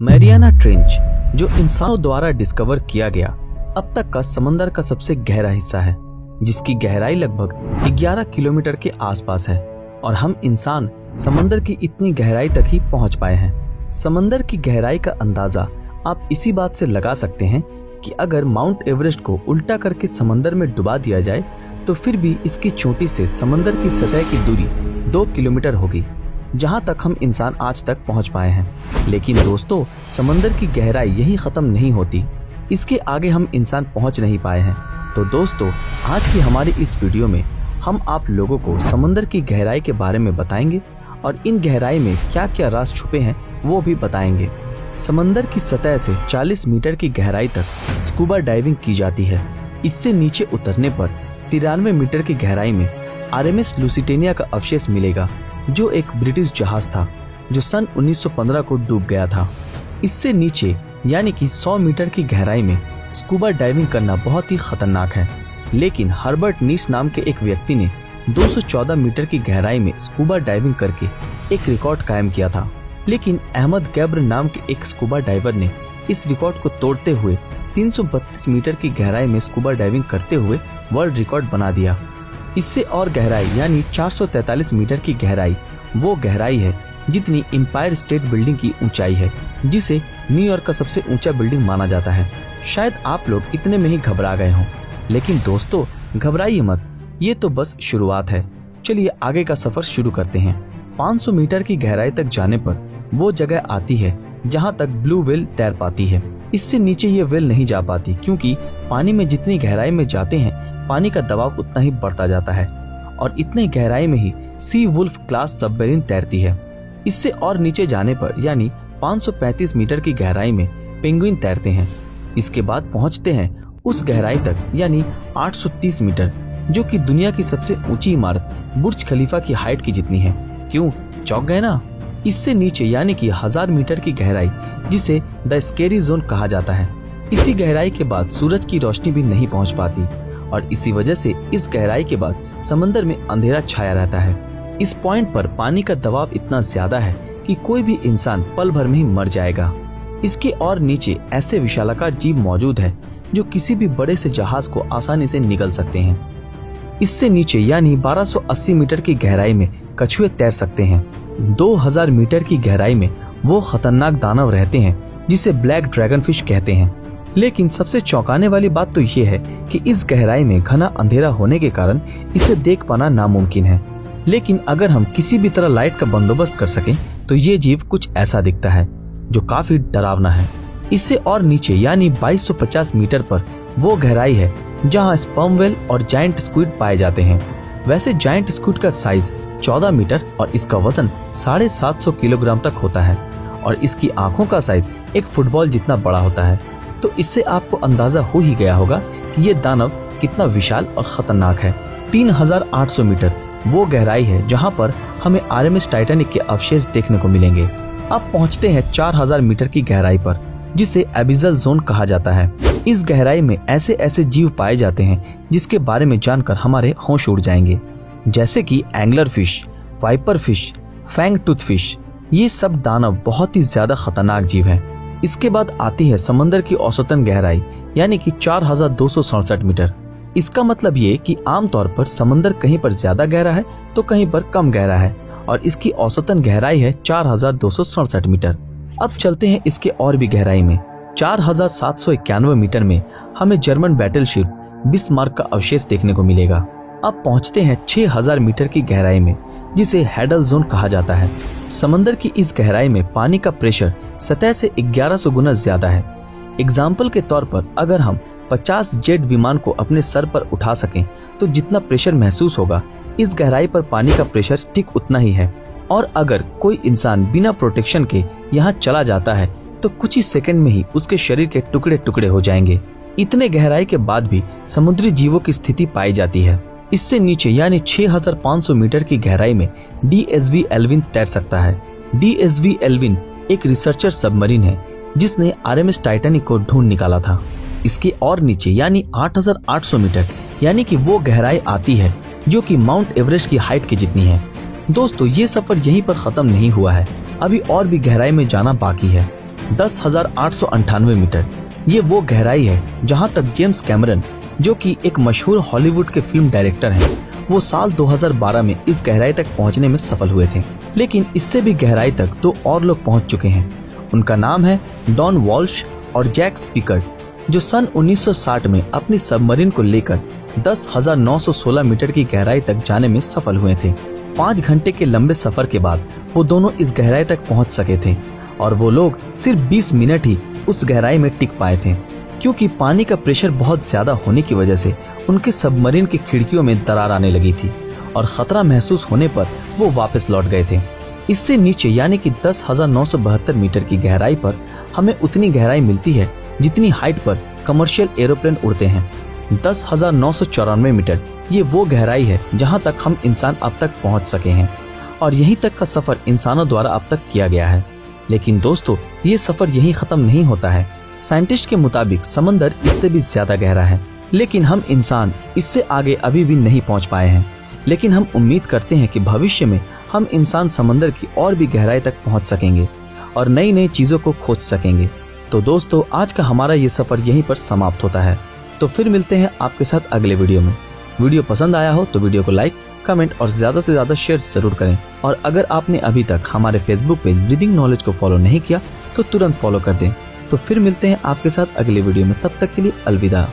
Mariana trench, जो इंसानों द्वारा डिस्कवर किया गया अब तक का समंदर का सबसे गहरा हिस्सा है, जिसकी गहराई लगभग 11 किलोमीटर के आसपास है और हम इंसान समंदर की इतनी गहराई तक ही पहुंच पाए हैं। समंदर की गहराई का अंदाजा आप इसी बात से लगा सकते हैं कि अगर माउंट एवरेस्ट को उल्टा करके समंदर में डुबा दिया जाए तो फिर भी इसकी चोटी से समंदर की सतह की दूरी 2 किलोमीटर होगी, जहां तक हम इंसान आज तक पहुंच पाए हैं। लेकिन दोस्तों, समंदर की गहराई यही खत्म नहीं होती, इसके आगे हम इंसान पहुंच नहीं पाए हैं। तो दोस्तों, आज की हमारी इस वीडियो में हम आप लोगों को समंदर की गहराई के बारे में बताएंगे और इन गहराई में क्या क्या राज छुपे हैं वो भी बताएंगे। समंदर की सतह से 40 मीटर की गहराई तक स्कूबा डाइविंग की जाती है। इससे नीचे उतरने पर 93 मीटर की गहराई में आरएमएस लुसिटेनिया का अवशेष मिलेगा, जो एक ब्रिटिश जहाज था जो सन 1915 को डूब गया था। इससे नीचे यानी कि 100 मीटर की गहराई में स्कूबा डाइविंग करना बहुत ही खतरनाक है, लेकिन हर्बर्ट नीश नाम के एक व्यक्ति ने 214 मीटर की गहराई में स्कूबा डाइविंग करके एक रिकॉर्ड कायम किया था। लेकिन अहमद गैब्र नाम के एक स्कूबा डाइवर ने इस रिकॉर्ड को तोड़ते हुए 332 मीटर की गहराई में स्कूबा डाइविंग करते हुए वर्ल्ड रिकॉर्ड बना दिया। इससे और गहराई यानी 443 मीटर की गहराई वो गहराई है जितनी एम्पायर स्टेट बिल्डिंग की ऊंचाई है, जिसे न्यूयॉर्क का सबसे ऊंचा बिल्डिंग माना जाता है। शायद आप लोग इतने में ही घबरा गए हों, लेकिन दोस्तों घबराइए मत, ये तो बस शुरुआत है। चलिए आगे का सफर शुरू करते हैं। 500 मीटर की गहराई तक जाने पर वो जगह आती है जहां तक ब्लू व्हेल तैर पाती है। इससे नीचे ये व्हेल नहीं जा पाती, क्योंकि पानी में जितनी गहराई में जाते हैं पानी का दबाव उतना ही बढ़ता जाता है और इतने गहराई में ही सी वुल्फ क्लास सबमरीन तैरती है। इससे और नीचे जाने पर यानी 535 मीटर की गहराई में पेंगुइन तैरते हैं। इसके बाद पहुंचते हैं उस गहराई तक यानी 830 मीटर, जो कि दुनिया की सबसे ऊंची इमारत बुर्ज खलीफा की हाइट की जितनी है। क्यों चौंक गए ना? इससे नीचे यानी कि 1000 मीटर की गहराई, जिसे द स्केरी जोन कहा जाता है। इसी गहराई के बाद सूरज की रोशनी भी नहीं पहुंच पाती और इसी वजह से इस गहराई के बाद समंदर में अंधेरा छाया रहता है। इस पॉइंट पर पानी का दबाव इतना ज्यादा है कि कोई भी इंसान पल भर में ही मर जाएगा। इसके और नीचे ऐसे विशालाकार जीव मौजूद है जो किसी भी बड़े से जहाज को आसानी से निगल सकते हैं। इससे नीचे यानी 1280 मीटर की गहराई में कछुए तैर सकते हैं। 2000 मीटर की गहराई में वो खतरनाक दानव रहते हैं जिसे ब्लैक ड्रैगन फिश कहते हैं। लेकिन सबसे चौंकाने वाली बात तो ये है कि इस गहराई में घना अंधेरा होने के कारण इसे देख पाना नामुमकिन है। लेकिन अगर हम किसी भी तरह लाइट का बंदोबस्त कर सकें तो ये जीव कुछ ऐसा दिखता है जो काफी डरावना है। इससे और नीचे यानी 2250 मीटर पर वो गहराई है जहां स्पर्म व्हेल और जायंट स्क्विड पाए जाते हैं। वैसे जायंट स्क्विड का साइज 14 मीटर और इसका वजन 750 किलोग्राम तक होता है और इसकी आंखों का साइज एक फुटबॉल जितना बड़ा होता है। तो इससे आपको अंदाजा हो ही गया होगा कि ये दानव कितना विशाल और खतरनाक है। 3800 मीटर वो गहराई है जहां पर हमें आरएमएस टाइटैनिक के अवशेष देखने को मिलेंगे। अब पहुंचते हैं 4000 मीटर की गहराई पर, जिसे एबिसल जोन कहा जाता है। इस गहराई में ऐसे ऐसे जीव पाए जाते हैं जिसके बारे में जानकर हमारे होश उड़ जाएंगे, जैसे कि angler fish, viper fish, fangtooth fish. ये सब दानव बहुत ही ज्यादा खतरनाक जीव हैं। इसके बाद आती है समंदर की औसतन गहराई यानी कि 4267 मीटर। इसका मतलब ये कि आमतौर पर समंदर कहीं पर ज्यादा गहरा है तो कहीं पर कम गहरा है और इसकी औसतन गहराई है 4267 मीटर। अब चलते हैं इसके और भी गहराई में। 4791 मीटर में हमें जर्मन बैटलशिप बिस्मार्क का अवशेष देखने को मिलेगा। अब पहुंचते हैं 6000 मीटर की गहराई में, जिसे हैडल जोन कहा जाता है। समंदर की इस गहराई में पानी का प्रेशर सतह से 1100 गुना ज्यादा है। एग्जाम्पल के तौर पर अगर हम 50 जेट विमान को अपने सर पर उठा सकें तो जितना प्रेशर महसूस होगा, इस गहराई पर पानी का प्रेशर ठीक उतना ही है। और अगर कोई इंसान बिना प्रोटेक्शन के यहाँ चला जाता है तो कुछ ही सेकंड में ही उसके शरीर के टुकड़े टुकड़े हो जाएंगे। इतने गहराई के बाद भी समुद्री जीवों की स्थिति पाई जाती है। इससे नीचे यानी 6500 मीटर की गहराई में डीएसवी एल्विन तैर सकता है। डीएसवी एल्विन एक रिसर्चर सबमरीन है जिसने आरएमएस टाइटैनिक को ढूंढ निकाला था। इसके और नीचे यानी 8800 मीटर यानी कि वो गहराई आती है जो कि माउंट एवरेस्ट की हाइट की जितनी है। दोस्तों, ये सफर यहीं पर खत्म नहीं हुआ है, अभी और भी गहराई में जाना बाकी है। 10,898 मीटर। ये वो गहराई है जहां तक जेम्स कैमरन, जो कि एक मशहूर हॉलीवुड के फिल्म डायरेक्टर हैं, वो साल 2012 में इस गहराई तक पहुंचने में सफल हुए थे। लेकिन इससे भी गहराई तक 2 और लोग पहुंच चुके हैं। उनका नाम है डॉन वॉल्श और जैक स्पीकर, जो सन 1960 में अपनी सबमरीन को लेकर 10,916 मीटर की गहराई तक जाने में सफल हुए थे। 5 घंटे के लंबे सफर के बाद वो दोनों इस गहराई तक पहुंच सके थे और वो लोग सिर्फ 20 मिनट ही उस गहराई में टिक पाए थे, क्योंकि पानी का प्रेशर बहुत ज्यादा होने की वजह से उनके सबमरीन की खिड़कियों में दरार आने लगी थी और खतरा महसूस होने पर वो वापस लौट गए थे। इससे नीचे यानी कि 10,972 मीटर की गहराई पर हमें उतनी गहराई मिलती है जितनी हाइट पर कमर्शियल एरोप्लेन उड़ते हैं। 10,994 मीटर ये वो गहराई है जहां तक हम इंसान अब तक पहुंच सके हैं और यहीं तक का सफर इंसानों द्वारा अब तक किया गया है। लेकिन दोस्तों, ये सफर यहीं खत्म नहीं होता है। साइंटिस्ट के मुताबिक समंदर इससे भी ज्यादा गहरा है, लेकिन हम इंसान इससे आगे अभी भी नहीं पहुंच पाए हैं। लेकिन हम उम्मीद करते हैं कि भविष्य में हम इंसान समंदर की और भी गहराई तक पहुंच सकेंगे और नई नई चीजों को खोज सकेंगे। तो दोस्तों, आज का हमारा ये सफर यहीं पर समाप्त होता है। तो फिर मिलते हैं आपके साथ अगले वीडियो में। वीडियो पसंद आया हो तो वीडियो को लाइक, कमेंट और ज्यादा से ज्यादा शेयर जरूर करें। और अगर आपने अभी तक हमारे फेसबुक पेज ब्रीदिंग नॉलेज को फॉलो नहीं किया तो तुरंत फॉलो कर दें। तो फिर मिलते हैं आपके साथ अगले वीडियो में। तब तक के लिए अलविदा।